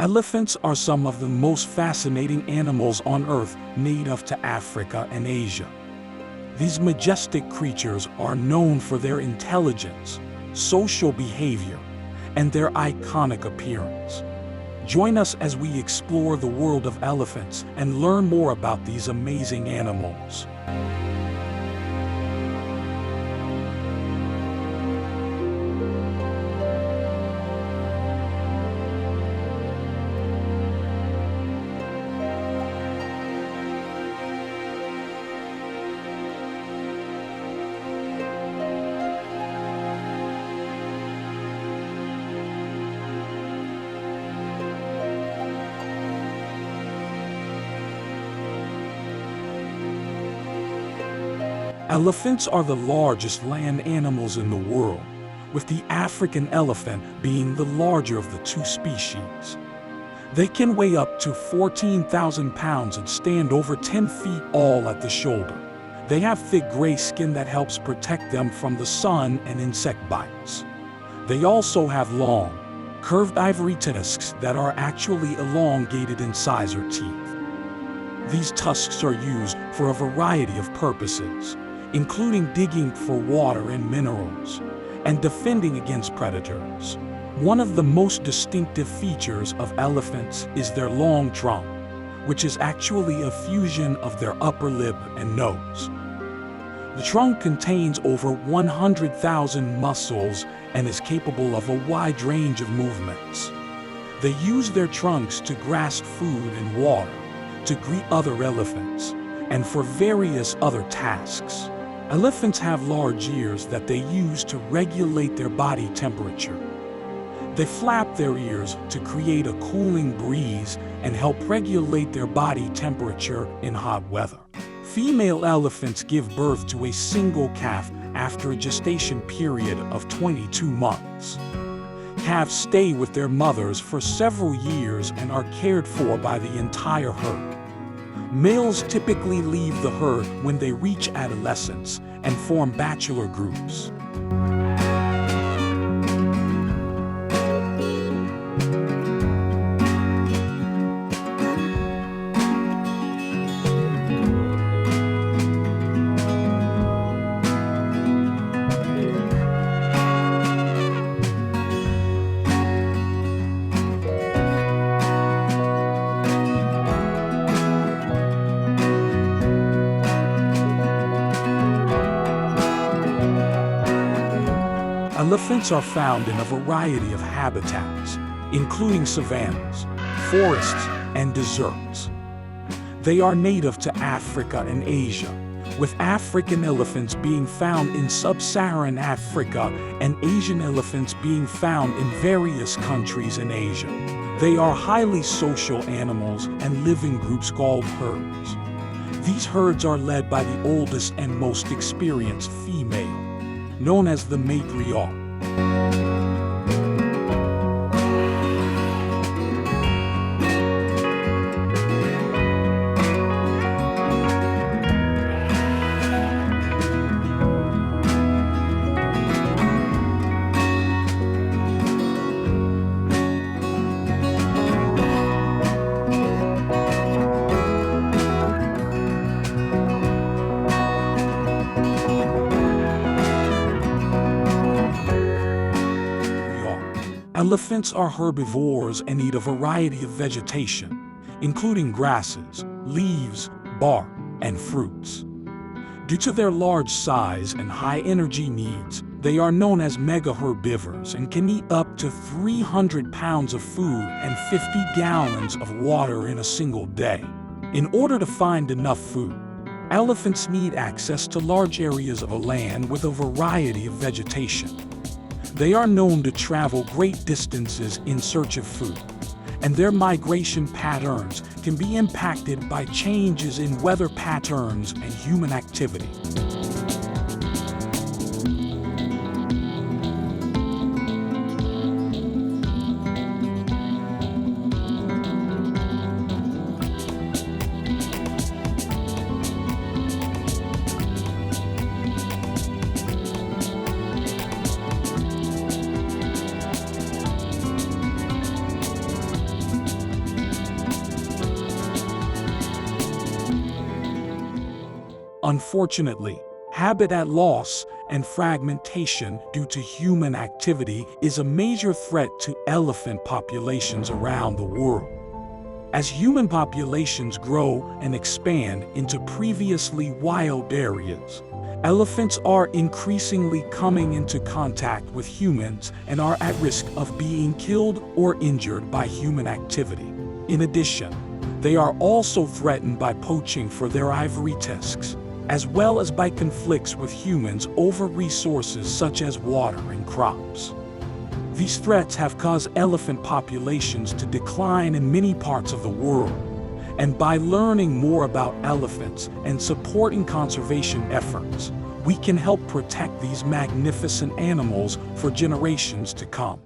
Elephants are some of the most fascinating animals on Earth, native to Africa and Asia. These majestic creatures are known for their intelligence, social behavior, and their iconic appearance. Join us as we explore the world of elephants and learn more about these amazing animals. Elephants are the largest land animals in the world, with the African elephant being the larger of the two species. They can weigh up to 14,000 pounds and stand over 10 feet all at the shoulder. They have thick gray skin that helps protect them from the sun and insect bites. They also have long, curved ivory tusks that are actually elongated in size or teeth. These tusks are used for a variety of purposes, including digging for water and minerals, and defending against predators. One of the most distinctive features of elephants is their long trunk, which is actually a fusion of their upper lip and nose. The trunk contains over 100,000 muscles and is capable of a wide range of movements. They use their trunks to grasp food and water, to greet other elephants, and for various other tasks. Elephants have large ears that they use to regulate their body temperature. They flap their ears to create a cooling breeze and help regulate their body temperature in hot weather. Female elephants give birth to a single calf after a gestation period of 22 months. Calves stay with their mothers for several years and are cared for by the entire herd. Males typically leave the herd when they reach adolescence and form bachelor groups. Elephants are found in a variety of habitats, including savannas, forests, and deserts. They are native to Africa and Asia, with African elephants being found in sub-Saharan Africa and Asian elephants being found in various countries in Asia. They are highly social animals and live in groups called herds. These herds are led by the oldest and most experienced female, known as the matriarch. Elephants are herbivores and eat a variety of vegetation, including grasses, leaves, bark, and fruits. Due to their large size and high energy needs, they are known as mega-herbivores and can eat up to 300 pounds of food and 50 gallons of water in a single day. In order to find enough food, elephants need access to large areas of land with a variety of vegetation. They are known to travel great distances in search of food, and their migration patterns can be impacted by changes in weather patterns and human activity. Unfortunately, habitat loss and fragmentation due to human activity is a major threat to elephant populations around the world. As human populations grow and expand into previously wild areas, elephants are increasingly coming into contact with humans and are at risk of being killed or injured by human activity. In addition, they are also threatened by poaching for their ivory tusks, as well as by conflicts with humans over resources such as water and crops. These threats have caused elephant populations to decline in many parts of the world, and by learning more about elephants and supporting conservation efforts, we can help protect these magnificent animals for generations to come.